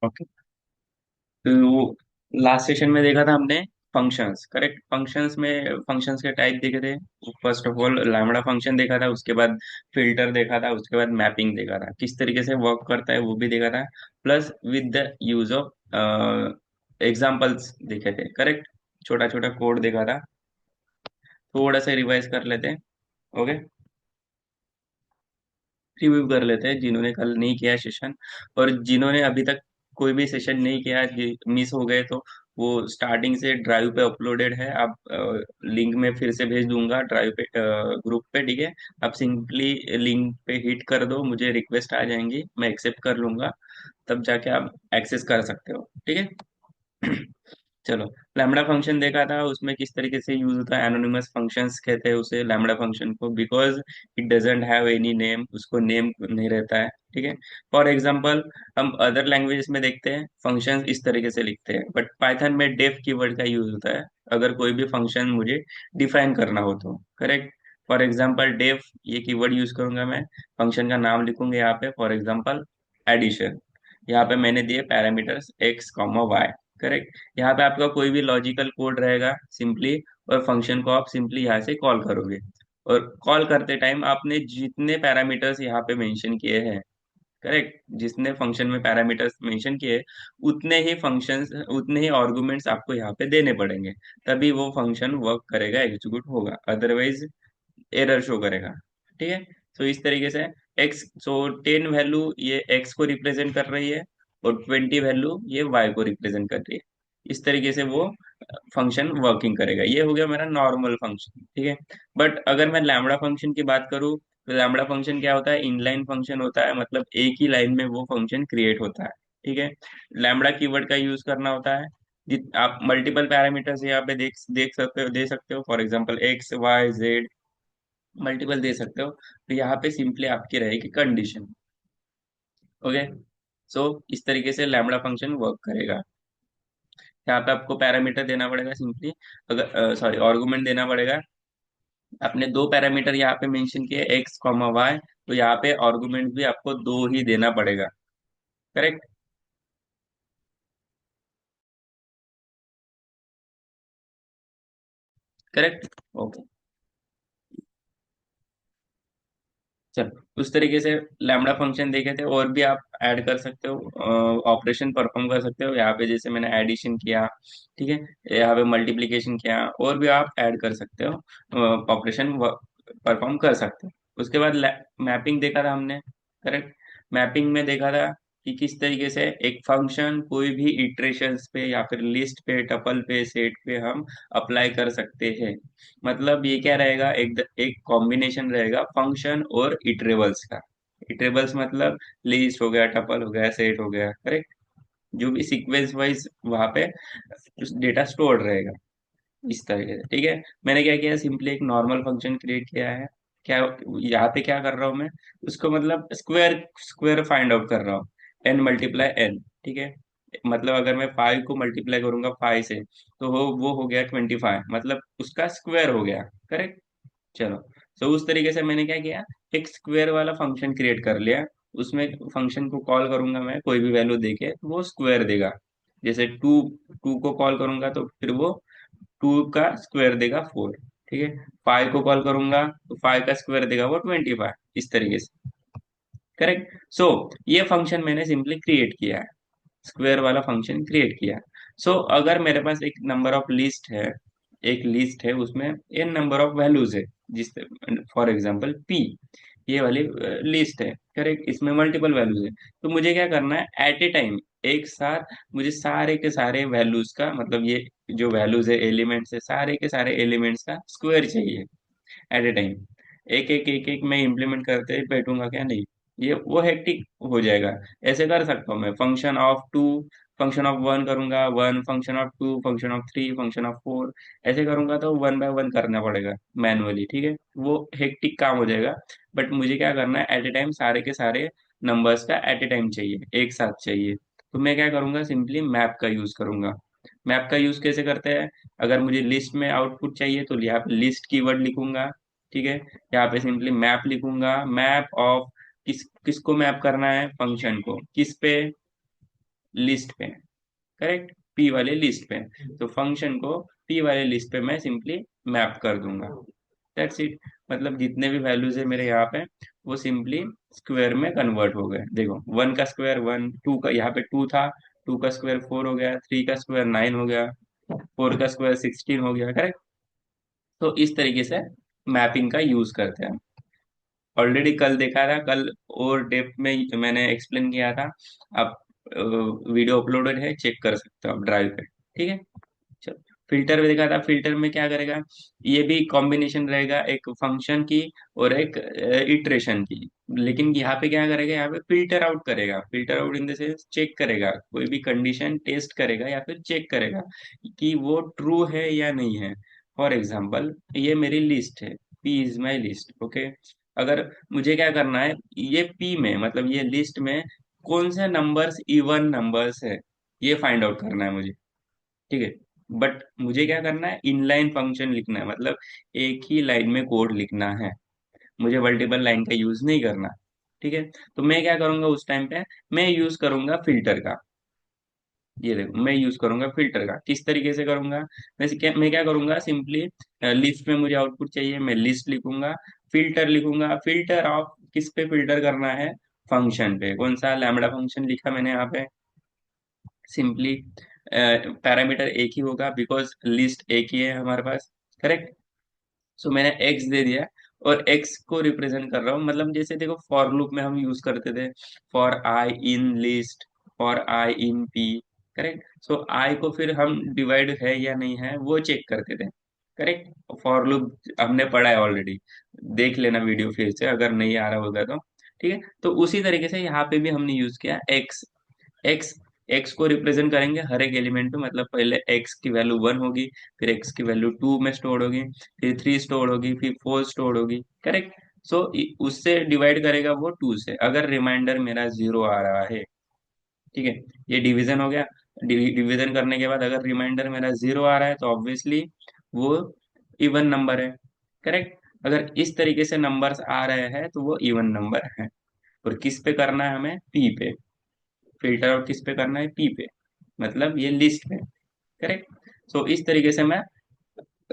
Okay. तो last session में देखा था हमने फंक्शंस, करेक्ट। फंक्शंस के टाइप देखे थे। First of all lambda function देखा था, उसके बाद फिल्टर देखा था, उसके बाद मैपिंग देखा था, किस तरीके से वर्क करता है वो भी देखा था। Plus with the use of examples देखे थे, करेक्ट। छोटा छोटा कोड देखा था। थोड़ा सा रिवाइज कर लेते हैं। ओके, रिव्यू कर लेते हैं जिन्होंने कल नहीं किया सेशन। और जिन्होंने अभी तक कोई भी सेशन नहीं किया, मिस हो गए, तो वो स्टार्टिंग से ड्राइव पे अपलोडेड है। आप लिंक में फिर से भेज दूंगा ड्राइव पे, ग्रुप पे, ठीक है। आप सिंपली लिंक पे हिट कर दो, मुझे रिक्वेस्ट आ जाएंगी, मैं एक्सेप्ट कर लूंगा। तब जाके आप एक्सेस कर सकते हो, ठीक है। चलो, लैम्बडा फंक्शन देखा था, उसमें किस तरीके से यूज होता है। एनोनिमस फंक्शंस कहते हैं उसे, लैम्बडा फंक्शन को, because it doesn't have any name, उसको नेम नहीं रहता है, ठीक है। फॉर एग्जांपल, हम अदर लैंग्वेजेस में देखते हैं फंक्शंस इस तरीके से लिखते हैं, बट पाइथन में डेफ कीवर्ड का यूज होता है अगर कोई भी फंक्शन मुझे डिफाइन करना हो तो, करेक्ट। फॉर एग्जाम्पल डेफ, ये कीवर्ड यूज करूंगा मैं, फंक्शन का नाम लिखूंगा यहाँ पे, फॉर एग्जाम्पल एडिशन। यहाँ पे मैंने दिए parameters x comma y, correct. यहाँ पे आपका कोई भी लॉजिकल कोड रहेगा सिंपली, और फंक्शन को आप सिंपली यहाँ से कॉल करोगे। और कॉल करते टाइम आपने जितने पैरामीटर्स यहाँ पे मेंशन किए हैं, करेक्ट, जितने फंक्शन में पैरामीटर्स मेंशन किए, उतने ही आर्गुमेंट्स आपको यहाँ पे देने पड़ेंगे। तभी वो फंक्शन वर्क करेगा, एग्जीक्यूट होगा, अदरवाइज एरर शो करेगा, ठीक है। तो इस तरीके से एक्स, सो 10 वैल्यू ये एक्स को रिप्रेजेंट कर रही है, और 20 वैल्यू ये वाई को रिप्रेजेंट कर रही है। इस तरीके से वो फंक्शन वर्किंग करेगा। ये हो गया मेरा नॉर्मल फंक्शन, ठीक है। बट अगर मैं लैम्बडा फंक्शन की बात करूँ, तो लैम्बडा फंक्शन क्या होता है, इनलाइन फंक्शन होता है, मतलब एक ही लाइन में वो फंक्शन क्रिएट होता है, ठीक है। लैम्बडा कीवर्ड का यूज करना होता है। जित आप मल्टीपल पैरामीटर्स यहाँ पे देख देख सकते हो, दे सकते हो, for example X Y Z, multiple दे सकते हो। तो यहाँ पे सिंपली आपकी रहेगी कंडीशन। ओके, सो इस तरीके से लैम्बडा फंक्शन वर्क करेगा। यहाँ पे आपको पैरामीटर देना पड़ेगा सिंपली, अगर सॉरी आर्गुमेंट देना पड़ेगा। आपने दो पैरामीटर यहाँ पे मेंशन किए, एक्स कॉमा वाई, तो यहाँ पे आर्गुमेंट भी आपको दो ही देना पड़ेगा, करेक्ट। Correct, okay. चलो, उस तरीके से लैम्बडा फंक्शन देखे थे, और भी आप ऐड कर सकते हो, ऑपरेशन परफॉर्म कर सकते हो यहाँ पे, जैसे मैंने एडिशन किया, ठीक है, यहाँ पे मल्टीप्लिकेशन किया, और भी आप ऐड कर सकते हो, ऑपरेशन परफॉर्म कर सकते हो। उसके बाद मैपिंग देखा था हमने, करेक्ट। मैपिंग में देखा था कि किस तरीके से एक फंक्शन कोई भी इटरेशंस पे, या फिर लिस्ट पे, टपल पे, सेट पे हम अप्लाई कर सकते हैं। मतलब ये क्या रहेगा, एक कॉम्बिनेशन रहेगा फंक्शन और इटरेबल्स का। इटरेबल्स मतलब लिस्ट हो गया, टपल हो गया, सेट हो गया, करेक्ट। जो भी सीक्वेंस वाइज वहां पे डेटा स्टोर रहेगा, इस तरीके से, ठीक है। मैंने क्या किया, सिंपली एक नॉर्मल फंक्शन क्रिएट किया है। क्या यहाँ पे क्या कर रहा हूँ मैं, उसको मतलब स्क्वायर स्क्वायर फाइंड आउट कर रहा हूँ। एन मल्टीप्लाई एन, ठीक है। मतलब अगर मैं 5 को मल्टीप्लाई करूंगा 5 से, तो वो हो गया 25, मतलब उसका स्क्वायर हो गया, करेक्ट। चलो, तो उस तरीके से मैंने क्या किया, एक स्क्वायर वाला फंक्शन क्रिएट कर लिया। उसमें फंक्शन को कॉल करूंगा मैं, कोई भी वैल्यू देके तो वो स्क्वायर देगा। जैसे टू, टू को कॉल करूंगा तो फिर वो 2 का स्क्वायर देगा 4, ठीक है। 5 को कॉल करूंगा तो 5 का स्क्वायर देगा वो 25, इस तरीके से, करेक्ट। सो ये फंक्शन मैंने सिंपली क्रिएट किया है, स्क्वायर वाला फंक्शन क्रिएट किया। सो अगर मेरे पास एक नंबर ऑफ लिस्ट है, एक लिस्ट है, उसमें एन नंबर ऑफ वैल्यूज है, जिस, फॉर एग्जांपल पी, ये वाली लिस्ट है, करेक्ट। इसमें मल्टीपल वैल्यूज है। तो मुझे क्या करना है, एट ए टाइम, एक साथ मुझे सारे के सारे वैल्यूज का, मतलब ये जो वैल्यूज है, एलिमेंट्स है, सारे के सारे एलिमेंट्स का स्क्वायर चाहिए एट ए टाइम। एक एक एक एक मैं इम्प्लीमेंट करते बैठूंगा क्या, नहीं, ये वो हेक्टिक हो जाएगा। ऐसे कर सकता हूँ मैं, function of two, function of one करूंगा, one function of two, function of three, function of four, ऐसे करूंगा तो वन बाय वन करना पड़ेगा मैनुअली, ठीक है। वो हेक्टिक काम हो जाएगा। बट मुझे क्या करना है, एट ए टाइम सारे के सारे नंबर्स का एट ए टाइम चाहिए, एक साथ चाहिए। तो मैं क्या करूंगा, सिंपली मैप का यूज करूंगा। मैप का यूज कैसे करते हैं, अगर मुझे लिस्ट में आउटपुट चाहिए तो यहाँ पे लिस्ट कीवर्ड लिखूंगा, ठीक है। यहाँ पे सिंपली मैप लिखूंगा, मैप ऑफ, किसको मैप करना है, फंक्शन को, किस पे, लिस्ट पे, करेक्ट, पी वाले लिस्ट पे। तो फंक्शन को पी वाले लिस्ट पे मैं सिंपली मैप कर दूंगा, दैट्स इट। मतलब जितने भी वैल्यूज है मेरे यहाँ पे वो सिंपली स्क्वायर में कन्वर्ट हो गए। देखो, वन का स्क्वायर वन, टू का यहाँ पे टू था, टू का स्क्वायर फोर हो गया, थ्री का स्क्वायर नाइन हो गया, फोर का स्क्वायर सिक्सटीन हो गया, करेक्ट। तो इस तरीके से मैपिंग का यूज करते हैं। ऑलरेडी कल देखा था, कल और डेप्थ में मैंने एक्सप्लेन किया था। आप वीडियो अपलोडेड है, चेक कर सकते हो आप ड्राइव पे, ठीक है। चलो, फिल्टर में देखा था, फिल्टर में क्या करेगा, ये भी कॉम्बिनेशन रहेगा एक फंक्शन की और एक इटरेशन की। लेकिन यहाँ पे क्या करेगा, यहाँ पे फिल्टर आउट करेगा, filter out in the sense check करेगा, कोई भी कंडीशन टेस्ट करेगा या फिर चेक करेगा कि वो ट्रू है या नहीं है। फॉर एग्जाम्पल, ये मेरी लिस्ट है, P is my list, okay. अगर मुझे क्या करना है, ये पी में मतलब ये लिस्ट में कौन से नंबर्स इवन नंबर्स है, ये फाइंड आउट करना है मुझे, ठीक है। बट मुझे क्या करना है, इनलाइन फंक्शन लिखना है, मतलब एक ही लाइन में कोड लिखना है, मुझे मल्टीपल लाइन का यूज नहीं करना, ठीक है। तो मैं क्या करूंगा उस टाइम पे, मैं यूज करूंगा फिल्टर का। ये देखो, मैं यूज करूंगा फिल्टर का, किस तरीके से करूंगा, मैं क्या करूंगा, सिंपली लिस्ट में मुझे आउटपुट चाहिए, मैं लिस्ट लिखूंगा, फिल्टर लिखूंगा, फिल्टर ऑफ किस पे फिल्टर करना है, फंक्शन पे। कौन सा लैम्बडा फंक्शन लिखा मैंने यहाँ पे, सिंपली पैरामीटर एक ही होगा बिकॉज लिस्ट एक ही है हमारे पास, करेक्ट। सो मैंने एक्स दे दिया और एक्स को रिप्रेजेंट कर रहा हूँ, मतलब जैसे देखो फॉर लूप में हम यूज करते थे, for i in list, for i in P, correct. So i को फिर हम डिवाइड है या नहीं है वो चेक करते थे, करेक्ट। फॉर लूप हमने पढ़ा है ऑलरेडी, देख लेना वीडियो फिर से अगर नहीं आ रहा होगा तो, ठीक है। तो उसी तरीके से यहाँ पे भी हमने यूज किया एक्स। एक्स, एक्स को रिप्रेजेंट करेंगे हर एक एलिमेंट में, मतलब पहले एक्स की वैल्यू वन होगी, फिर एक्स की वैल्यू टू में स्टोर होगी, फिर थ्री स्टोर होगी, फिर फोर स्टोर होगी, करेक्ट। सो उससे डिवाइड करेगा वो टू से, अगर रिमाइंडर मेरा जीरो आ रहा है, ठीक है। ये डिवीजन हो गया। डिवीजन करने के बाद अगर रिमाइंडर मेरा जीरो आ रहा है तो ऑब्वियसली वो इवन नंबर है, करेक्ट। अगर इस तरीके से नंबर्स आ रहे हैं तो वो इवन नंबर है। और किस पे करना है हमें, पी पे, फिल्टर आउट किस पे करना है, पी पे, मतलब ये लिस्ट में, करेक्ट। सो इस तरीके से मैं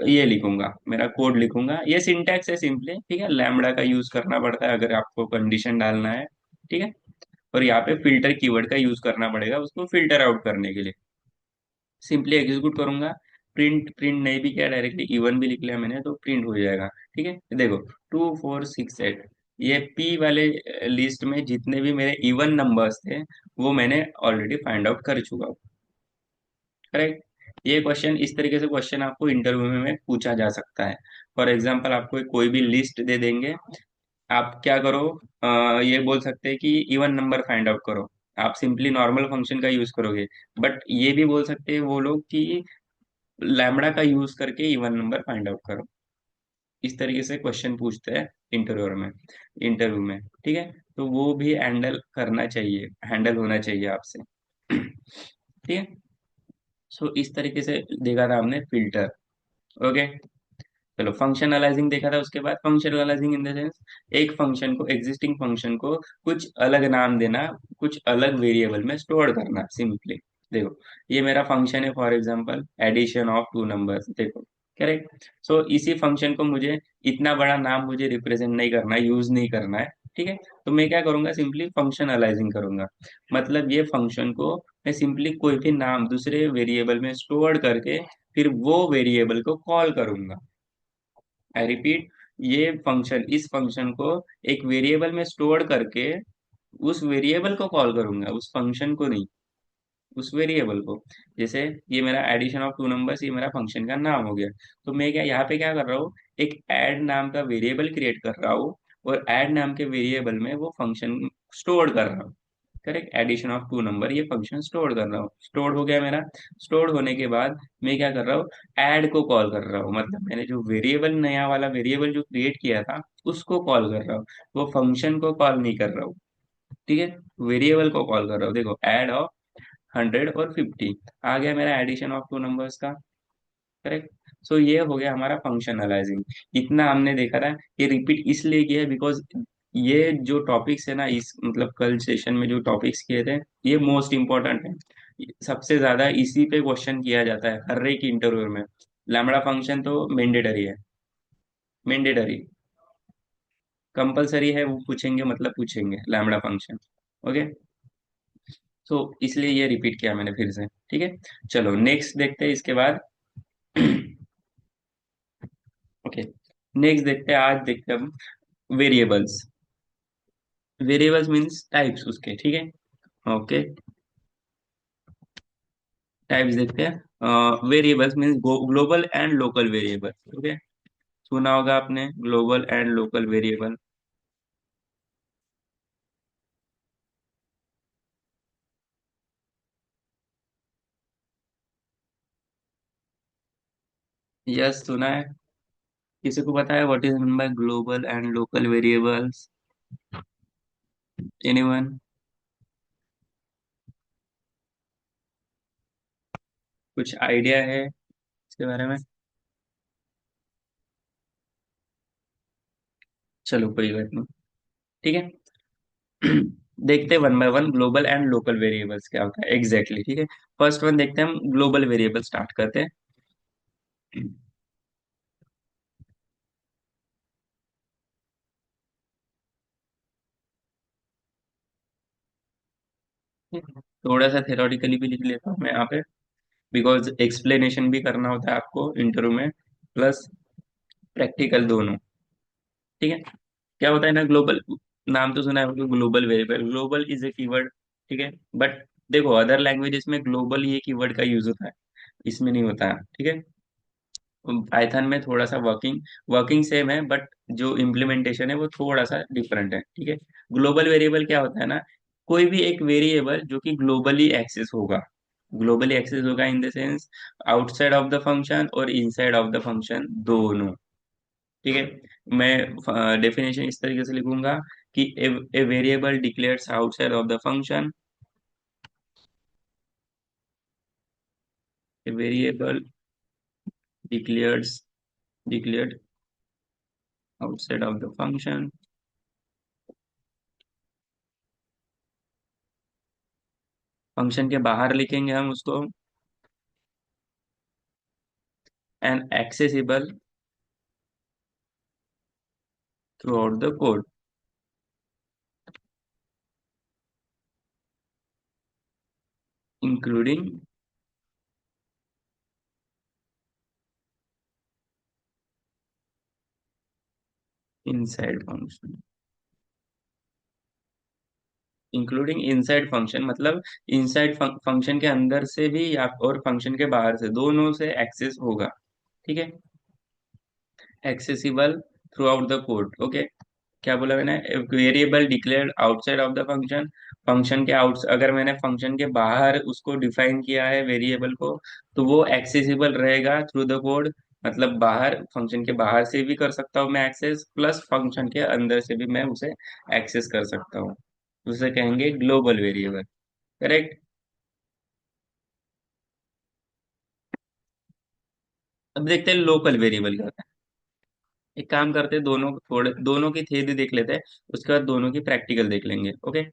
ये लिखूंगा, मेरा कोड लिखूंगा, ये सिंटैक्स है सिंपली, ठीक है। लैम्बडा का यूज करना पड़ता है अगर आपको कंडीशन डालना है, ठीक है। और यहाँ पे फिल्टर कीवर्ड का यूज करना पड़ेगा उसको फिल्टर आउट करने के लिए। सिंपली एग्जीक्यूट करूंगा, प्रिंट, प्रिंट नहीं भी किया, डायरेक्टली इवन भी लिख लिया मैंने तो प्रिंट हो जाएगा, ठीक है। देखो, टू फोर सिक्स एट, ये पी वाले लिस्ट में जितने भी मेरे इवन नंबर्स थे वो मैंने ऑलरेडी फाइंड आउट कर चुका हूँ, करेक्ट। ये क्वेश्चन, इस तरीके से क्वेश्चन आपको इंटरव्यू में पूछा जा सकता है। फॉर एग्जाम्पल, आपको कोई भी लिस्ट दे देंगे, आप क्या करो, ये बोल सकते हैं कि इवन नंबर फाइंड आउट करो, आप सिंपली नॉर्मल फंक्शन का यूज करोगे। बट ये भी बोल सकते हैं वो लोग कि लैम्बडा का यूज करके इवन नंबर फाइंड आउट करो। इस तरीके से क्वेश्चन पूछते हैं इंटरव्यू में, इंटरव्यू में, ठीक है। तो वो भी हैंडल करना चाहिए, हैंडल होना चाहिए आपसे, ठीक है। सो इस तरीके से देखा था हमने फिल्टर, ओके। चलो, फंक्शन एनालाइजिंग देखा था, उसके बाद function analysing in the sense एक फंक्शन को, एग्जिस्टिंग फंक्शन को कुछ अलग नाम देना, कुछ अलग वेरिएबल में स्टोर करना, सिंपली। देखो, ये मेरा फंक्शन है, for example addition of two numbers, देखो, करेक्ट। सो इसी फंक्शन को मुझे इतना बड़ा नाम मुझे रिप्रेजेंट नहीं करना है, यूज नहीं करना है, ठीक है। तो मैं क्या करूंगा, सिंपली फंक्शन एनालाइजिंग करूंगा, मतलब ये फंक्शन को मैं सिंपली कोई भी नाम दूसरे वेरिएबल में स्टोर करके फिर वो वेरिएबल को कॉल करूंगा। आई रिपीट, ये फंक्शन, इस फंक्शन को एक वेरिएबल में स्टोर करके उस वेरिएबल को कॉल करूंगा, उस फंक्शन को नहीं, उस वेरिएबल को। जैसे ये मेरा एडिशन ऑफ टू नंबर्स, ये मेरा फंक्शन का नाम हो गया। तो मैं क्या यहाँ पे क्या कर रहा हूँ, एक ऐड नाम का वेरिएबल क्रिएट कर रहा हूँ और ऐड नाम के वेरिएबल में वो फंक्शन स्टोर कर रहा हूँ, correct. Addition of two number, ये फंक्शन स्टोर कर रहा हूँ, स्टोर हो गया मेरा। स्टोर होने के बाद मैं क्या कर रहा हूँ, ऐड को कॉल कर रहा हूँ, मतलब मैंने जो वेरिएबल, नया वाला वेरिएबल जो क्रिएट किया था उसको कॉल कर रहा हूँ, वो फंक्शन को कॉल नहीं कर रहा हूँ, ठीक है। वेरिएबल को कॉल कर रहा हूँ। देखो, ऐड ऑफ 100 और 50 आ गया मेरा एडिशन ऑफ टू नंबर्स का, करेक्ट। सो ये हो गया हमारा फंक्शन एनालाइजिंग। इतना हमने देखा था, ये रिपीट इसलिए किया है बिकॉज ये जो टॉपिक्स है ना, इस मतलब कल सेशन में जो टॉपिक्स किए थे, ये मोस्ट इम्पोर्टेंट है। सबसे ज्यादा इसी पे क्वेश्चन किया जाता है हर एक इंटरव्यू में। लैम्बडा फंक्शन तो मैंडेटरी है, मैंडेटरी, कंपलसरी है, वो पूछेंगे मतलब पूछेंगे लैम्बडा फंक्शन। ओके, तो इसलिए ये रिपीट किया मैंने फिर से, ठीक है। चलो नेक्स्ट देखते हैं इसके बाद। ओके, नेक्स्ट देखते हैं, आज देखते हैं हम वेरिएबल्स। वेरिएबल्स मीन्स टाइप्स उसके, ठीक है। ओके, टाइप्स देखते हैं। Variables means global and local variable. Okay, सुना होगा आपने global and local variable. Yes, सुना है। किसी को पता है what is mean by global and local variables? Anyone? कुछ आइडिया है इसके बारे में? चलो कोई बात नहीं, ठीक है। देखते हैं one by one global and local variables क्या होता है एग्जैक्टली, ठीक है। फर्स्ट वन देखते हैं, हम ग्लोबल वेरिएबल स्टार्ट करते हैं। थोड़ा सा थेरोटिकली भी लिख लेता हूँ मैं यहाँ पे, बिकॉज एक्सप्लेनेशन भी करना होता है आपको इंटरव्यू में, प्लस प्रैक्टिकल दोनों, ठीक है। क्या होता है ना ग्लोबल, नाम तो सुना है global variable, global is a keyword, ठीक है। बट देखो अदर लैंग्वेजेस में ग्लोबल ये कीवर्ड का यूज होता है, इसमें नहीं होता है, ठीक है। पाइथन में थोड़ा सा वर्किंग वर्किंग सेम है, बट जो इम्प्लीमेंटेशन है वो थोड़ा सा डिफरेंट है, ठीक है। ग्लोबल वेरिएबल क्या होता है ना, कोई भी एक वेरिएबल जो कि ग्लोबली एक्सेस होगा, ग्लोबली एक्सेस होगा इन the sense outside of the function और इनसाइड ऑफ द फंक्शन दोनों, ठीक है। मैं डेफिनेशन इस तरीके से लिखूंगा कि a variable declares outside of the function, a variable declares declared outside of the function, function के बाहर लिखेंगे हम उसको, and accessible through out the code, including inside function. Including inside function मतलब इनसाइड फंक्शन के अंदर से भी या और फंक्शन के बाहर से, दोनों से एक्सेस होगा, ठीक है। Accessible through out the code, okay. क्या बोला मैंने, variable declared outside of the function, function के आउट, अगर मैंने फंक्शन के बाहर उसको डिफाइन किया है वेरिएबल को, तो वो एक्सेसिबल रहेगा थ्रू द कोड, मतलब बाहर फंक्शन के बाहर से भी कर सकता हूँ मैं एक्सेस, प्लस फंक्शन के अंदर से भी मैं उसे एक्सेस कर सकता हूँ। उसे कहेंगे ग्लोबल वेरिएबल, करेक्ट। अब देखते हैं लोकल वेरिएबल क्या होता है। एक काम करते हैं, दोनों थोड़े दोनों की थ्योरी देख लेते हैं, उसके बाद दोनों की प्रैक्टिकल देख लेंगे, ओके।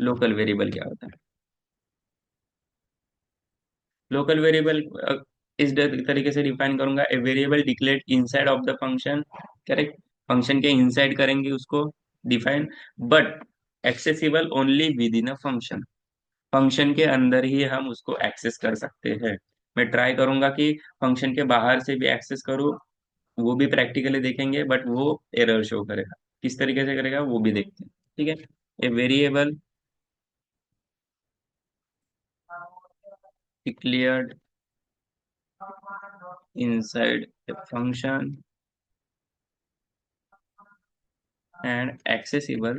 लोकल वेरिएबल क्या होता है? लोकल वेरिएबल इस तरीके से डिफाइन करूंगा, a variable declared inside of the function, correct. Function के इनसाइड करेंगे उसको define, but accessible only with in a function, function के अंदर ही हम उसको एक्सेस कर सकते हैं। मैं ट्राई करूंगा कि फंक्शन के बाहर से भी एक्सेस करूँ, वो भी प्रैक्टिकली देखेंगे, बट वो एरर शो करेगा, किस तरीके से करेगा वो भी देखते हैं, ठीक है। A variable declared inside a function and accessible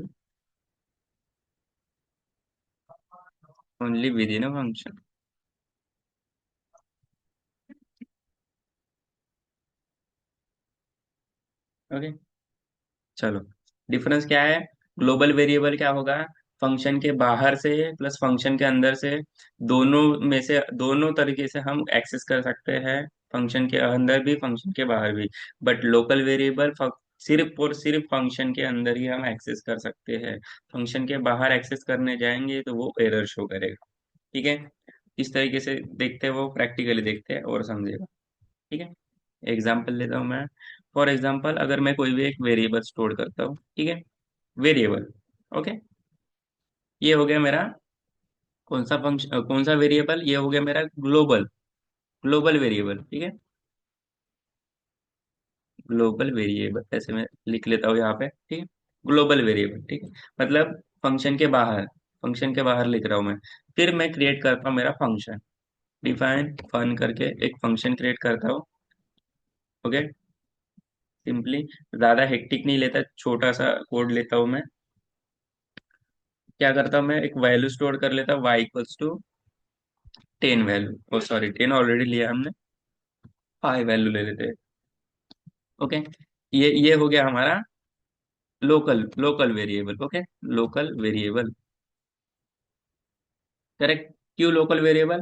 only within a function, okay. चलो, डिफरेंस क्या है? ग्लोबल वेरिएबल क्या होगा, फंक्शन के बाहर से प्लस फंक्शन के अंदर से, दोनों में से दोनों तरीके से हम एक्सेस कर सकते हैं, फंक्शन के अंदर भी फंक्शन के बाहर भी। बट लोकल वेरिएबल सिर्फ और सिर्फ फंक्शन के अंदर ही हम एक्सेस कर सकते हैं। फंक्शन के बाहर एक्सेस करने जाएंगे तो वो एरर शो करेगा। ठीक है, इस तरीके से देखते हैं, वो प्रैक्टिकली देखते हैं और समझेगा। ठीक है, एग्जाम्पल लेता हूँ मैं। फॉर एग्जाम्पल, अगर मैं कोई भी एक वेरिएबल स्टोर करता हूँ, ठीक है, वेरिएबल, ओके, ये हो गया मेरा कौन सा फंक्शन, कौन सा वेरिएबल, ये हो गया मेरा ग्लोबल, ग्लोबल वेरिएबल, ठीक है, ग्लोबल वेरिएबल ऐसे मैं लिख लेता हूँ यहाँ पे, ठीक है, ग्लोबल वेरिएबल, ठीक है, मतलब फंक्शन के बाहर, फंक्शन के बाहर लिख रहा हूँ मैं। फिर मैं क्रिएट करता हूँ मेरा फंक्शन, डिफाइन फन करके एक फंक्शन क्रिएट करता हूँ। ओके, सिंपली, ज्यादा हेक्टिक नहीं लेता, छोटा सा कोड लेता हूँ मैं। क्या करता हूँ मैं, एक वैल्यू स्टोर कर लेता हूँ, y equals to 10 value, oh sorry 10 already लिया हमने, 5 वैल्यू ले लेते हैं। ओके, ये हो गया हमारा local, local variable, okay, local variable, correct. क्यों लोकल वेरिएबल,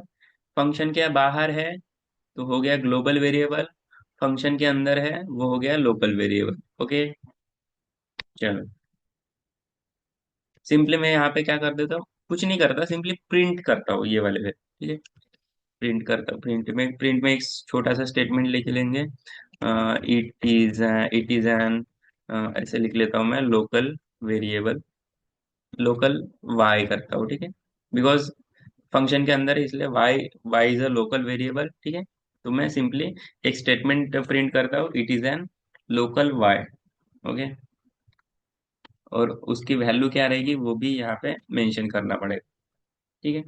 फंक्शन के बाहर है तो हो गया ग्लोबल वेरिएबल, फंक्शन के अंदर है वो हो गया लोकल वेरिएबल। ओके, चलो, सिंपली मैं यहाँ पे क्या कर देता हूँ, कुछ नहीं करता, सिंपली प्रिंट करता हूँ ये वाले पे, ठीक है, प्रिंट करता हूँ, प्रिंट में एक छोटा सा स्टेटमेंट लिख लेंगे, इट इज एन, ऐसे लिख लेता हूँ मैं, लोकल वेरिएबल, लोकल वाई करता हूँ, ठीक है, बिकॉज फंक्शन के अंदर है इसलिए y, y is a local variable, ठीक है। तो मैं सिंपली एक स्टेटमेंट प्रिंट करता हूँ, it is an local y, okay, और उसकी वैल्यू क्या रहेगी वो भी यहाँ पे मेंशन करना पड़ेगा, ठीक है।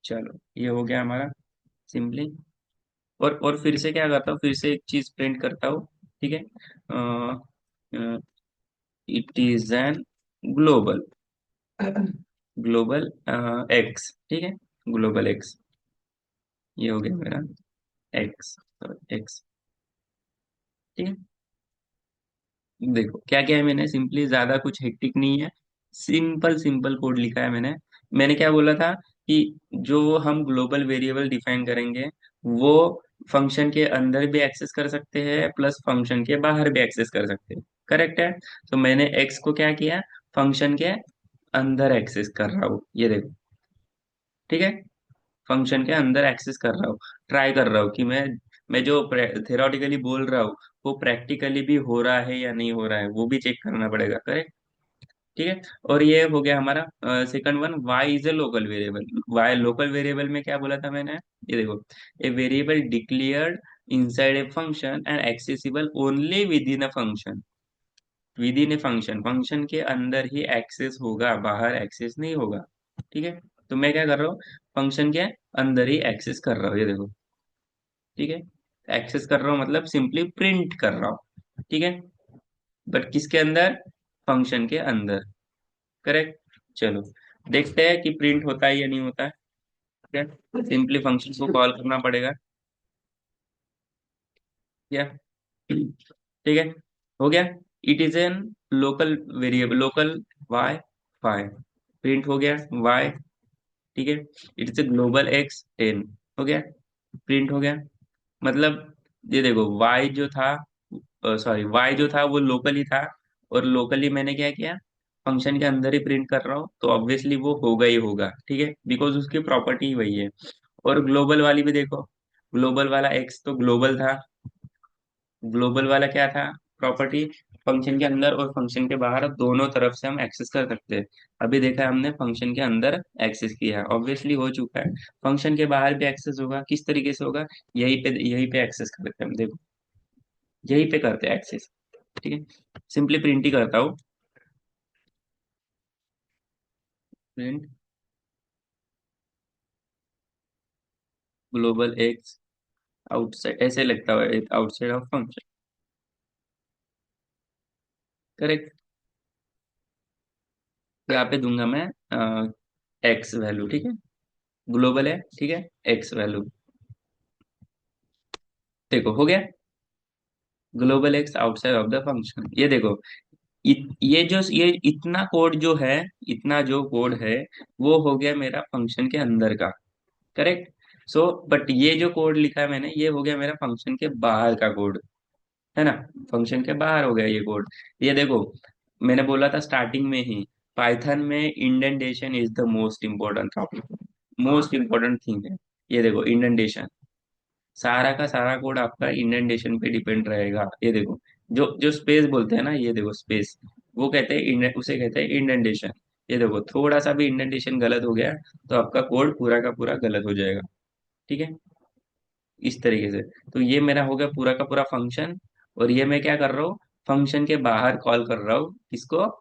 चलो, ये हो गया हमारा सिंपली, और फिर से क्या करता हूँ, फिर से एक चीज प्रिंट करता हूँ, ठीक है, it is N global, global x, ठीक है, ग्लोबल एक्स, ये हो गया मेरा एक्स, एक्स, ठीक है। देखो क्या क्या है, मैंने सिंपली, ज्यादा कुछ हेक्टिक नहीं है, सिंपल सिंपल कोड लिखा है मैंने। मैंने क्या बोला था कि जो हम ग्लोबल वेरिएबल डिफाइन करेंगे वो फंक्शन के अंदर भी एक्सेस कर सकते हैं प्लस फंक्शन के बाहर भी एक्सेस कर सकते हैं, करेक्ट है। तो मैंने एक्स को क्या किया, फंक्शन के अंदर एक्सेस कर रहा हूँ, ये देखो, ठीक है, फंक्शन के अंदर एक्सेस कर रहा हूँ, ट्राई कर रहा हूँ कि मैं जो थेरोटिकली बोल रहा हूँ वो प्रैक्टिकली भी हो रहा है या नहीं हो रहा है, वो भी चेक करना पड़ेगा, करेक्ट, ठीक है। और ये हो गया हमारा second one, y is a local variable, y local variable में क्या बोला था मैंने, ये देखो, a variable declared inside a function and accessible only with in a function, with in a function, function के अंदर ही एक्सेस होगा, बाहर एक्सेस नहीं होगा, ठीक है। तो मैं क्या कर रहा हूँ, फंक्शन के अंदर ही एक्सेस कर रहा हूँ, ये देखो, ठीक है, एक्सेस कर रहा हूँ मतलब सिंपली प्रिंट कर रहा हूँ, ठीक है, बट किसके अंदर, फंक्शन के अंदर, करेक्ट। चलो, देखते हैं कि प्रिंट होता है या नहीं होता है, ठीक है, सिंपली फंक्शन को कॉल करना पड़ेगा, क्या, ठीक है, हो गया, it is an local variable, local y five, print हो गया वाई, ठीक है, it is a global x 10, हो गया, प्रिंट हो गया, मतलब ये देखो वाई जो था, सॉरी वाई जो था वो लोकल ही था, और लोकली मैंने क्या किया, फंक्शन के अंदर ही प्रिंट कर रहा हूँ तो ऑब्वियसली वो होगा ही होगा, ठीक है, बिकॉज उसकी प्रॉपर्टी ही वही है। और ग्लोबल वाली भी देखो, ग्लोबल वाला एक्स तो ग्लोबल था, ग्लोबल वाला क्या था, प्रॉपर्टी, फंक्शन के अंदर और फंक्शन के बाहर दोनों तरफ से हम एक्सेस कर सकते हैं। अभी देखा है हमने फंक्शन के अंदर एक्सेस किया है, ऑब्वियसली हो चुका है, फंक्शन के बाहर भी एक्सेस होगा, किस तरीके से होगा, यही पे एक्सेस करते हैं हम, देखो यही पे करते हैं एक्सेस, ठीक है, सिंपली प्रिंट ही करता हूँ, प्रिंट ग्लोबल एक्स आउटसाइड, ऐसे लगता है आउटसाइड ऑफ फंक्शन, करेक्ट, यहाँ पे दूंगा मैं एक्स वैल्यू, ठीक है, ग्लोबल है, ठीक है, एक्स वैल्यू, देखो हो गया, global x outside of the function, ये देखो, ये इतना कोड जो है, इतना जो कोड है वो हो गया मेरा फंक्शन के अंदर का, करेक्ट। सो बट ये जो कोड लिखा है मैंने ये हो गया मेरा फंक्शन के बाहर का कोड, है ना। फंक्शन के बाहर हो गया ये कोड। ये देखो, मैंने बोला था स्टार्टिंग में ही, पाइथन में indentation is the most important topic, most important thing है। ये देखो इंडेंटेशन, सारा का सारा कोड आपका इंडेंटेशन पे डिपेंड रहेगा। ये देखो, जो जो स्पेस बोलते हैं ना, ये देखो स्पेस, वो कहते हैं उसे कहते हैं इंडेंटेशन। ये देखो, थोड़ा सा भी इंडेंटेशन गलत हो गया तो आपका कोड पूरा का पूरा गलत हो जाएगा। ठीक है, इस तरीके से। तो ये मेरा हो गया पूरा का पूरा फंक्शन। और ये मैं क्या कर रहा हूँ, फंक्शन के बाहर कॉल कर रहा हूँ किसको,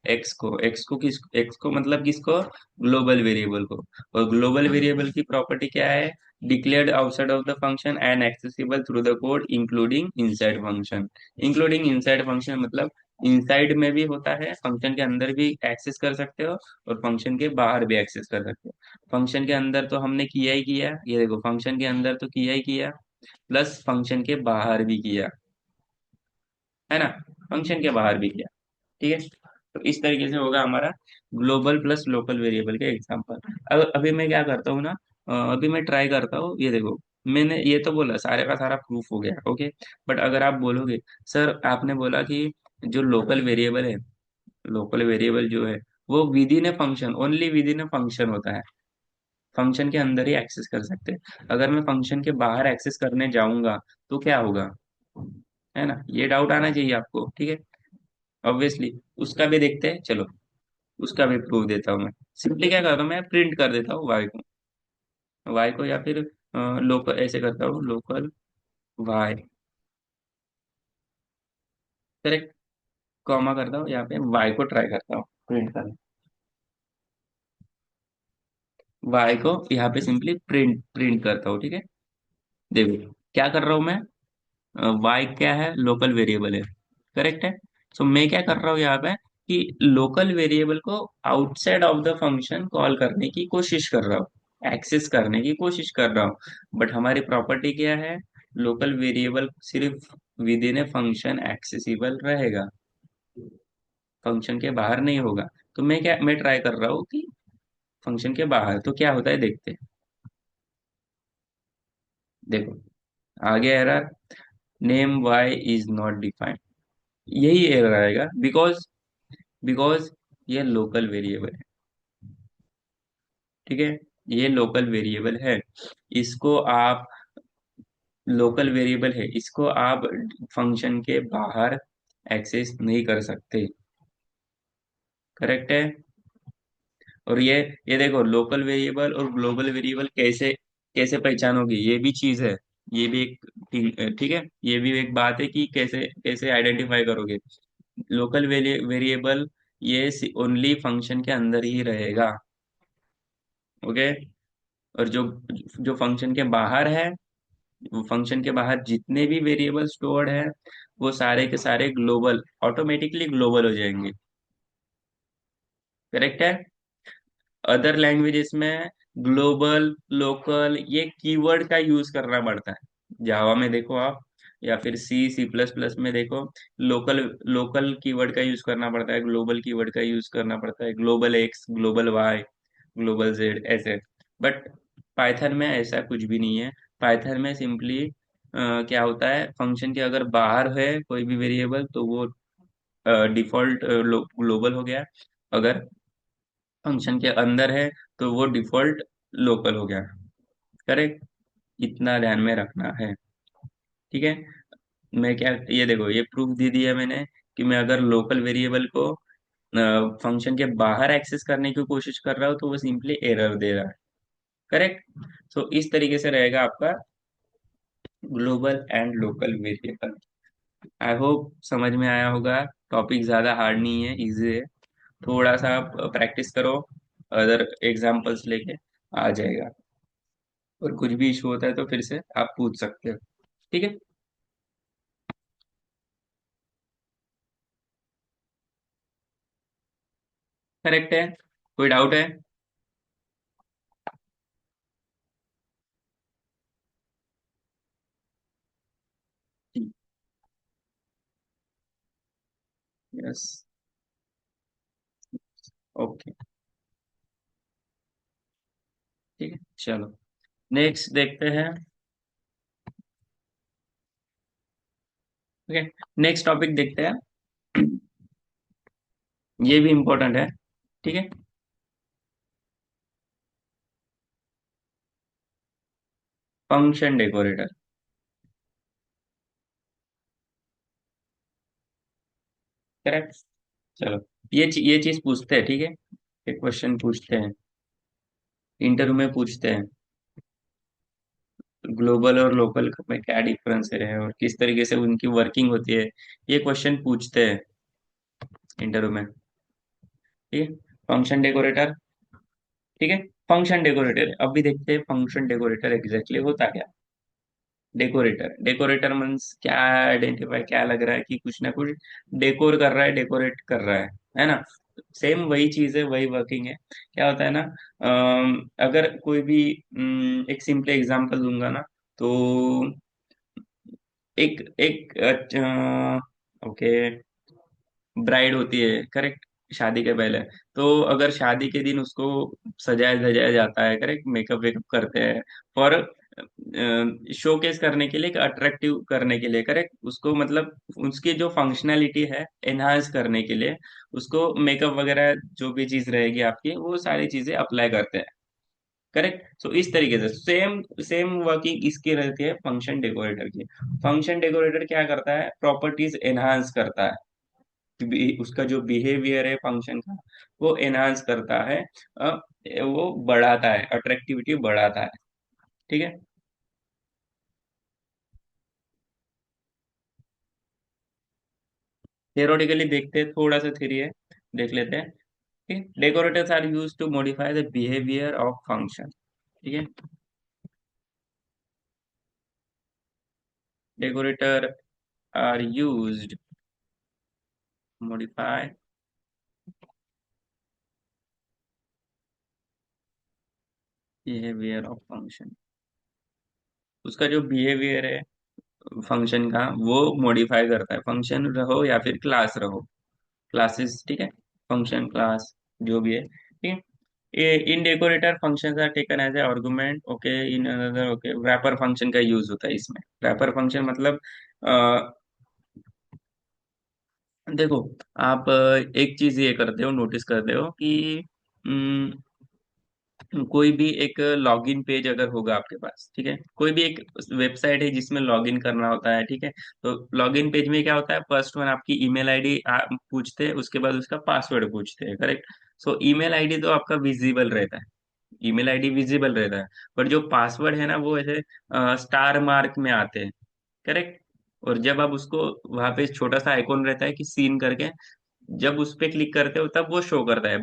एक्स को मतलब किसको, ग्लोबल वेरिएबल को। और ग्लोबल वेरिएबल की प्रॉपर्टी क्या है, declared outside of the function and accessible through the code including inside function. Including inside function मतलब इनसाइड में भी होता है, फंक्शन के अंदर भी एक्सेस कर सकते हो और फंक्शन के बाहर भी एक्सेस कर सकते हो। फंक्शन के अंदर तो हमने किया ही किया, ये देखो फंक्शन के अंदर तो किया ही किया, प्लस फंक्शन के बाहर भी किया, है ना, फंक्शन के बाहर भी किया। ठीक है, तो इस तरीके से होगा हमारा ग्लोबल प्लस लोकल वेरिएबल के एग्जांपल। अब अभी मैं क्या करता हूँ ना, अभी मैं ट्राई करता हूँ। ये देखो, मैंने ये तो बोला सारे का सारा प्रूफ हो गया, ओके। बट अगर आप बोलोगे सर, आपने बोला कि जो लोकल वेरिएबल है, लोकल वेरिएबल जो है वो with in a function, only with in a function होता है, फंक्शन के अंदर ही एक्सेस कर सकते हैं। अगर मैं फंक्शन के बाहर एक्सेस करने जाऊंगा तो क्या होगा, है ना, ये डाउट आना चाहिए आपको। ठीक है, ऑब्वियसली उसका भी देखते हैं, चलो उसका भी प्रूफ देता हूँ मैं। सिंपली क्या करता हूँ, मैं प्रिंट कर देता हूँ वाई को या फिर लोकल, ऐसे करता हूँ लोकल वाई, फिर एक कॉमा करता हूँ यहाँ पे, वाई को ट्राई करता हूँ प्रिंट करना, वाई को यहाँ पे सिंपली प्रिंट प्रिंट करता हूँ। ठीक है, देखो क्या कर रहा हूँ मैं, वाई क्या है, लोकल वेरिएबल है, करेक्ट है। सो मैं क्या कर रहा हूँ यहाँ पे कि लोकल वेरिएबल को outside of the function call करने की कोशिश कर रहा हूँ, एक्सेस करने की कोशिश कर रहा हूँ। बट हमारी प्रॉपर्टी क्या है, लोकल वेरिएबल सिर्फ with in a function accessible रहेगा, फंक्शन के बाहर नहीं होगा। तो मैं ट्राई कर रहा हूँ कि फंक्शन के बाहर तो क्या होता है देखते हैं। देखो, आगे error, name y is not defined, यही एरर आएगा, बिकॉज बिकॉज ये लोकल वेरिएबल है। ठीक है, ये लोकल वेरिएबल है, इसको आप, लोकल वेरिएबल है, इसको आप फंक्शन के बाहर एक्सेस नहीं कर सकते, करेक्ट है। और ये देखो, लोकल वेरिएबल और ग्लोबल वेरिएबल कैसे कैसे पहचानोगे, ये भी चीज है, ये भी एक ठीक है, ये भी एक बात है कि कैसे कैसे आइडेंटिफाई करोगे। लोकल वेरिएबल ये ओनली फंक्शन के अंदर ही रहेगा, ओके। और जो जो फंक्शन के बाहर है, वो फंक्शन के बाहर जितने भी वेरिएबल स्टोर्ड है वो सारे के सारे ग्लोबल, ऑटोमेटिकली ग्लोबल हो जाएंगे, करेक्ट है। अदर लैंग्वेजेस में ग्लोबल लोकल ये कीवर्ड का यूज करना पड़ता है, जावा में देखो आप, या फिर सी सी प्लस प्लस में देखो, लोकल लोकल कीवर्ड का यूज करना पड़ता है, ग्लोबल कीवर्ड का यूज करना पड़ता है, global x, global y, global z, ऐसे। बट पाइथन में ऐसा कुछ भी नहीं है। पाइथन में सिंपली क्या होता है, फंक्शन के अगर बाहर है कोई भी वेरिएबल तो वो डिफॉल्ट ग्लोबल हो गया, अगर फंक्शन के अंदर है तो वो डिफॉल्ट लोकल हो गया, करेक्ट। इतना ध्यान में रखना है, ठीक है। मैं क्या, ये देखो ये प्रूफ दे दिया मैंने कि मैं अगर लोकल वेरिएबल को फंक्शन के बाहर एक्सेस करने की कोशिश कर रहा हूँ तो वो सिंपली एरर दे रहा है, करेक्ट। सो इस तरीके से रहेगा आपका global and local variable. I hope समझ में आया होगा, टॉपिक ज्यादा हार्ड नहीं है, इजी है, थोड़ा सा आप प्रैक्टिस करो, अदर एग्जाम्पल्स लेके आ जाएगा। और कुछ भी इशू होता है तो फिर से आप पूछ सकते हो, ठीक है। करेक्ट है, कोई डाउट है। यस, ओके, ठीक है, चलो नेक्स्ट देखते हैं। ओके, नेक्स्ट टॉपिक देखते हैं। ये भी इम्पोर्टेंट है, ठीक है। Function decorator. करेक्ट। चलो, ये चीज पूछते हैं, ठीक है। एक क्वेश्चन पूछते हैं, इंटरव्यू में पूछते हैं, ग्लोबल और लोकल में क्या डिफरेंस है और किस तरीके से उनकी वर्किंग होती है, ये क्वेश्चन पूछते हैं इंटरव्यू में, ठीक है। फंक्शन डेकोरेटर, ठीक है। फंक्शन डेकोरेटर, अभी देखते हैं फंक्शन डेकोरेटर एग्जैक्टली होता क्या। डेकोरेटर, डेकोरेटर मीन्स क्या, आइडेंटिफाई क्या लग रहा है कि कुछ ना कुछ डेकोर कर रहा है, डेकोरेट कर रहा है ना। सेम वही चीज है, वही वर्किंग है। क्या होता है ना, अगर कोई भी एक सिंपल एग्जांपल दूंगा ना, तो एक एक ओके, ब्राइड होती है, करेक्ट, शादी के पहले। तो अगर शादी के दिन उसको सजाया सजाया जाता है, करेक्ट, मेकअप वेकअप करते हैं फॉर शोकेस करने के लिए, अट्रैक्टिव करने के लिए, करेक्ट, उसको मतलब उसकी जो फंक्शनैलिटी है एनहांस करने के लिए, उसको मेकअप वगैरह जो भी चीज रहेगी आपकी, वो सारी चीजें अप्लाई करते हैं, करेक्ट। सो इस तरीके से सेम सेम वर्किंग इसकी रहती है फंक्शन डेकोरेटर की। फंक्शन डेकोरेटर क्या करता है, प्रॉपर्टीज एनहांस करता है, उसका जो बिहेवियर है फंक्शन का, वो एनहांस करता है, अ, वो बढ़ाता है, अट्रैक्टिविटी बढ़ाता है, ठीक है। थियोरेटिकली देखते हैं, थोड़ा सा थ्योरी है, देख लेते हैं, ठीक। Decorators are use to modify the behaviour of function, ठीक है। Decorator are used modify behaviour of function, उसका जो बिहेवियर है फंक्शन का, वो मॉडिफाई करता है, फंक्शन रहो या फिर क्लास रहो, क्लासेस, ठीक है, फंक्शन क्लास जो भी है, ठीक है। In decorator function are taken as a argument, okay, in another, okay, wrapper function का यूज होता है इसमें। रैपर फंक्शन मतलब देखो, आप एक चीज ये करते हो, नोटिस करते हो कि कोई भी एक लॉगिन पेज अगर होगा आपके पास, ठीक है, कोई भी एक वेबसाइट है जिसमें लॉगिन करना होता है, ठीक है। तो लॉगिन पेज में क्या होता है, फर्स्ट वन आपकी ईमेल आईडी पूछते हैं, उसके बाद उसका पासवर्ड पूछते हैं, करेक्ट। सो ईमेल आईडी तो आपका विजिबल रहता है, ईमेल आईडी विजिबल रहता है, पर जो पासवर्ड है ना, वो ऐसे स्टार मार्क में आते हैं, करेक्ट। और जब आप उसको, वहां पे छोटा सा आइकॉन रहता है कि सीन करके, जब उस पे क्लिक करते हो तब वो शो करता है,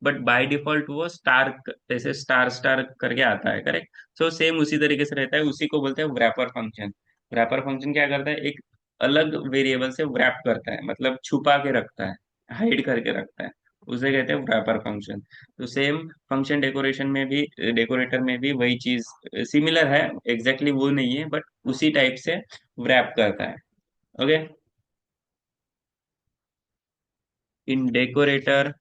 बट बाय डिफॉल्ट वो स्टार, ऐसे स्टार स्टार करके आता है, करेक्ट। सो सेम उसी तरीके से रहता है, उसी को बोलते हैं व्रैपर फंक्शन। व्रैपर फंक्शन क्या करता है, एक अलग वेरिएबल से व्रैप करता है, मतलब छुपा के रखता है, हाइड करके रखता है, उसे कहते हैं व्रैपर फंक्शन। तो सेम फंक्शन डेकोरेशन में भी, डेकोरेटर में भी वही चीज सिमिलर है, एग्जैक्टली वो नहीं है, बट उसी टाइप से व्रैप करता है, okay. In decorator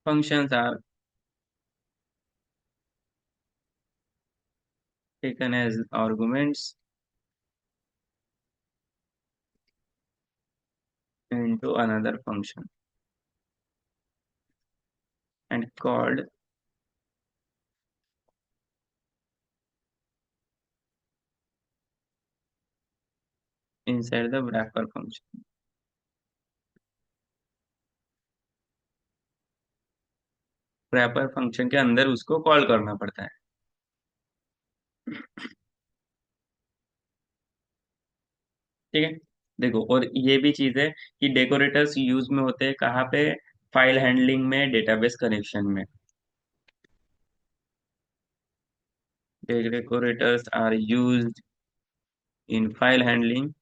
functions are taken as arguments into another function and called inside the wrapper function। wrapper function के अंदर उसको कॉल करना पड़ता है, ठीक है। देखो, और ये भी चीज है कि डेकोरेटर्स यूज में होते हैं कहाँ पे, फाइल हैंडलिंग में, डेटाबेस कनेक्शन में। Decorators are used in file handling,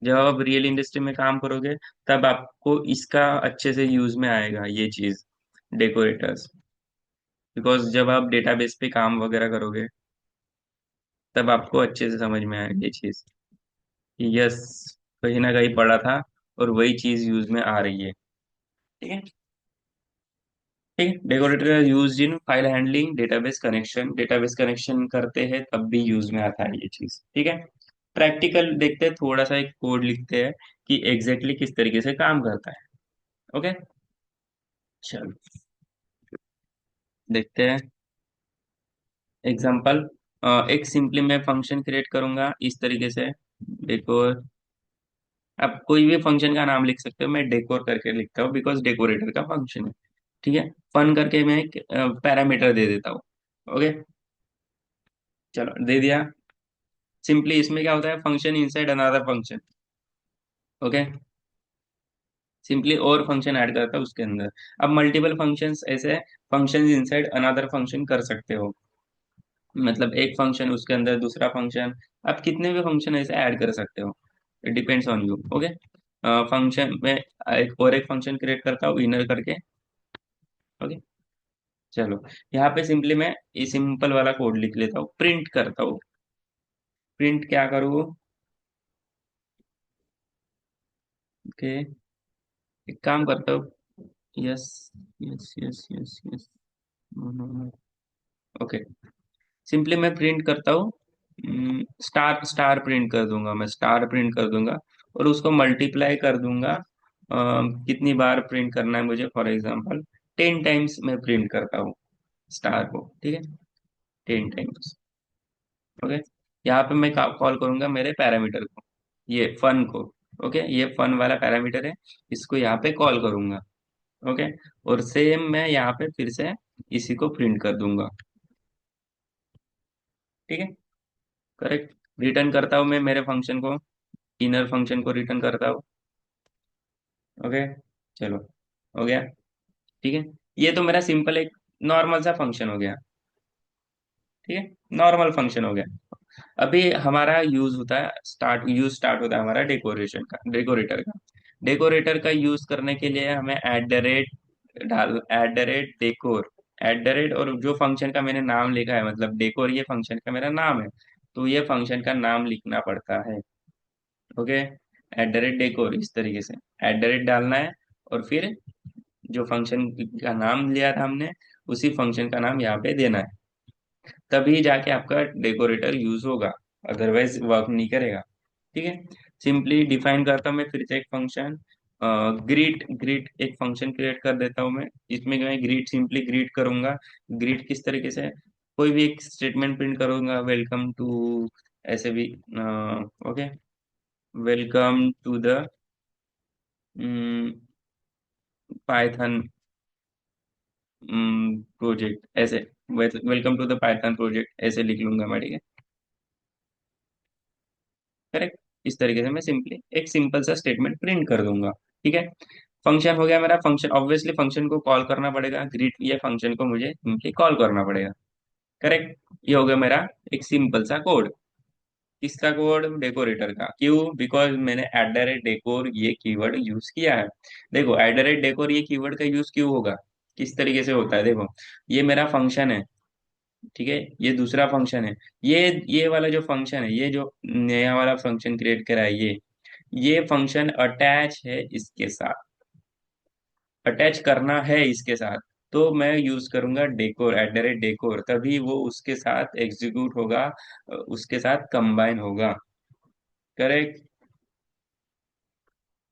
जब आप रियल इंडस्ट्री में काम करोगे तब आपको इसका अच्छे से यूज में आएगा ये चीज, डेकोरेटर्स। बिकॉज जब आप डेटाबेस पे काम वगैरह करोगे तब आपको अच्छे से समझ में आएगी ये चीज कि यस, कहीं ना कहीं पढ़ा था और वही चीज यूज में आ रही है, ठीक है। ठीक है, decorator use in file handling, database connection, database connection करते हैं तब भी यूज में आता है ये चीज। ठीक है, प्रैक्टिकल देखते हैं, थोड़ा सा एक कोड लिखते हैं कि एग्जैक्टली exactly किस तरीके से काम करता है। ओके, चलो देखते हैं एग्जांपल। एक सिंपली मैं फंक्शन क्रिएट करूंगा इस तरीके से, डेकोर। आप कोई भी फंक्शन का नाम लिख सकते हो, मैं डेकोर करके लिखता हूँ बिकॉज डेकोरेटर का फंक्शन है। ठीक है, फन करके मैं एक पैरामीटर दे देता हूँ। ओके, चलो दे दिया। सिंपली इसमें क्या होता है, function inside another function. Okay, simply और फंक्शन ऐड करता है उसके अंदर। अब मल्टीपल फंक्शंस ऐसे फंक्शंस इनसाइड अनदर फंक्शन कर सकते हो, मतलब एक फंक्शन उसके अंदर दूसरा फंक्शन, आप कितने भी फंक्शन ऐसे ऐड कर सकते हो, it depends on you. Okay, function में एक और एक फंक्शन क्रिएट करता हूँ इनर करके। ओके, चलो यहाँ पे सिंपली मैं ये सिंपल वाला कोड लिख लेता हूँ, प्रिंट करता हूँ। प्रिंट क्या करूँ? ओके, एक काम करता हूँ। Yes, yes yes yes yes, okay, simply मैं प्रिंट करता हूँ, स्टार स्टार प्रिंट कर दूंगा, मैं स्टार प्रिंट कर दूंगा और उसको मल्टीप्लाई कर दूंगा। कितनी बार प्रिंट करना है मुझे, फॉर एग्जांपल 10 टाइम्स मैं प्रिंट करता हूँ स्टार को। ठीक है, 10 टाइम्स। ओके, यहाँ पे मैं कॉल करूंगा मेरे पैरामीटर को, ये फन को। ओके, ये फन वाला पैरामीटर है, इसको यहाँ पे कॉल करूंगा। ओके, और सेम मैं यहाँ पे फिर से इसी को प्रिंट कर दूंगा। ठीक है, करेक्ट। रिटर्न करता हूँ मैं मेरे फंक्शन को, इनर फंक्शन को रिटर्न करता हूँ। ओके, चलो हो गया। ठीक है, ये तो मेरा सिंपल एक नॉर्मल सा फंक्शन हो गया। ठीक है, नॉर्मल फंक्शन हो गया। अभी हमारा यूज होता है, स्टार्ट होता है हमारा डेकोरेशन का, डेकोरेटर का। डेकोरेटर का यूज करने के लिए हमें एट द रेट डाल, at the rate decor, at the rate, और जो फंक्शन का मैंने नाम लिखा है, मतलब डेकोर ये फंक्शन का मेरा नाम है, तो ये फंक्शन का नाम लिखना पड़ता है। Okay, at the rate decor, इस तरीके से एट द रेट डालना है, और फिर जो फंक्शन का नाम लिया था हमने, उसी फंक्शन का नाम यहाँ पे देना है, तभी जाके आपका डेकोरेटर यूज होगा, अदरवाइज वर्क नहीं करेगा। ठीक है, सिंपली डिफाइन करता हूँ मैं फिर से एक फंक्शन, ग्रीट, ग्रीट एक फंक्शन क्रिएट कर देता हूँ मैं, इसमें मैं ग्रीट, सिंपली ग्रीट करूंगा। ग्रीट किस तरीके से, कोई भी एक स्टेटमेंट प्रिंट करूंगा, वेलकम टू, ऐसे भी, okay, welcome to the Python project, ऐसे, welcome to the Python project ऐसे लिख लूंगा मैं। ठीक है, करेक्ट। इस तरीके से मैं सिंपली एक सिंपल सा स्टेटमेंट प्रिंट कर दूंगा। ठीक है, फंक्शन हो गया मेरा। फंक्शन ऑब्वियसली फंक्शन को कॉल करना पड़ेगा, ग्रीट ये फंक्शन को मुझे सिंपली कॉल करना पड़ेगा। करेक्ट, ये हो गया मेरा एक सिंपल सा कोड। किसका कोड? डेकोरेटर का। क्यों? बिकॉज मैंने एट द रेट डेकोर ये कीवर्ड यूज किया है। देखो, एट द रेट डेकोर ये कीवर्ड का यूज क्यों होगा, किस तरीके से होता है, देखो, ये मेरा फंक्शन है। ठीक है, ये दूसरा फंक्शन है। ये वाला जो फंक्शन है, ये जो नया वाला फंक्शन क्रिएट करा है, ये फंक्शन अटैच है इसके साथ, अटैच करना है इसके साथ, तो मैं यूज करूंगा decor, at the rate decor, तभी वो उसके साथ एग्जीक्यूट होगा, उसके साथ कंबाइन होगा। करेक्ट,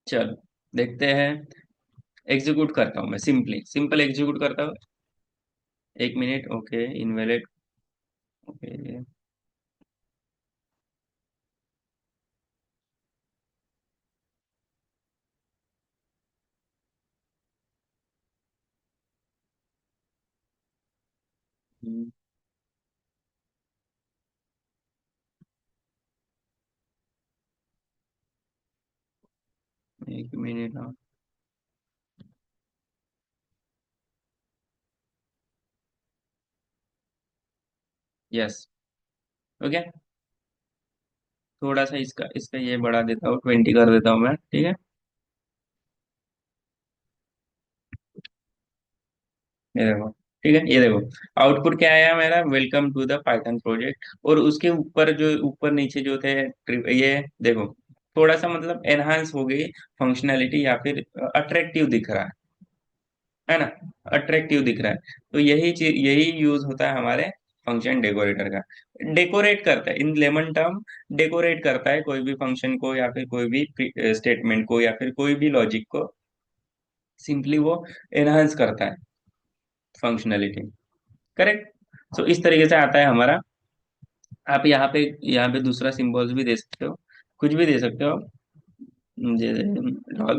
चलो देखते हैं। एग्जीक्यूट करता हूँ मैं, सिंपली सिंपल एग्जीक्यूट करता हूँ। एक मिनट, ओके, इनवैलिड, ओके, एक मिनट, हाँ, यस, ओके, थोड़ा सा इसका इसका ये बढ़ा देता हूँ, 20 कर देता हूँ मैं। ठीक है, ये देखो। ठीक है, ये देखो, आउटपुट क्या आया मेरा, welcome to the Python project, और उसके ऊपर जो ऊपर नीचे जो थे, ये देखो, थोड़ा सा मतलब एनहांस हो गई फंक्शनैलिटी, या फिर अट्रैक्टिव दिख रहा है। है ना, अट्रैक्टिव दिख रहा है। तो यही चीज, यही यूज होता है हमारे फंक्शन डेकोरेटर का। डेकोरेट करता है इन लेमन टर्म, डेकोरेट करता है कोई भी फंक्शन को या फिर कोई भी स्टेटमेंट को या फिर कोई भी लॉजिक को, सिंपली वो एनहांस करता है फंक्शनैलिटी। करेक्ट। सो इस तरीके से आता है हमारा। आप यहाँ पे दूसरा सिंबल्स भी दे सकते हो, कुछ भी दे सकते हो। जैसे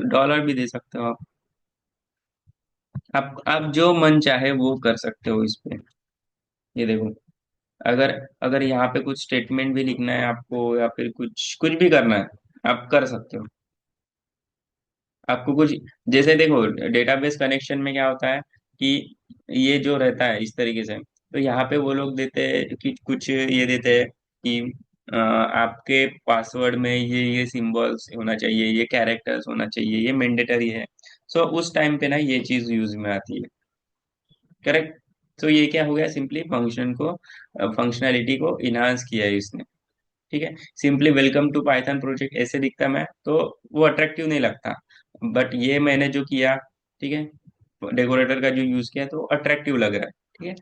डॉलर भी दे सकते हो आप जो मन चाहे वो कर सकते हो इस पे। ये देखो, अगर अगर यहाँ पे कुछ स्टेटमेंट भी लिखना है आपको या फिर कुछ कुछ भी करना है, आप कर सकते हो। आपको कुछ, जैसे देखो डेटाबेस कनेक्शन में क्या होता है कि ये जो रहता है इस तरीके से, तो यहाँ पे वो लोग देते हैं कि कुछ ये देते हैं कि आपके पासवर्ड में ये सिंबल्स होना चाहिए, ये कैरेक्टर्स होना चाहिए, ये मैंडेटरी है। सो उस टाइम पे ना ये चीज यूज में आती है। करेक्ट। तो ये क्या हो गया, सिंपली फंक्शन को, फंक्शनैलिटी को इनहांस किया है इसने। ठीक है। Simply welcome to Python project ऐसे दिखता मैं तो वो अट्रैक्टिव नहीं लगता। बट ये मैंने जो किया, ठीक है, डेकोरेटर का जो यूज किया तो अट्रैक्टिव लग रहा है। ठीक है।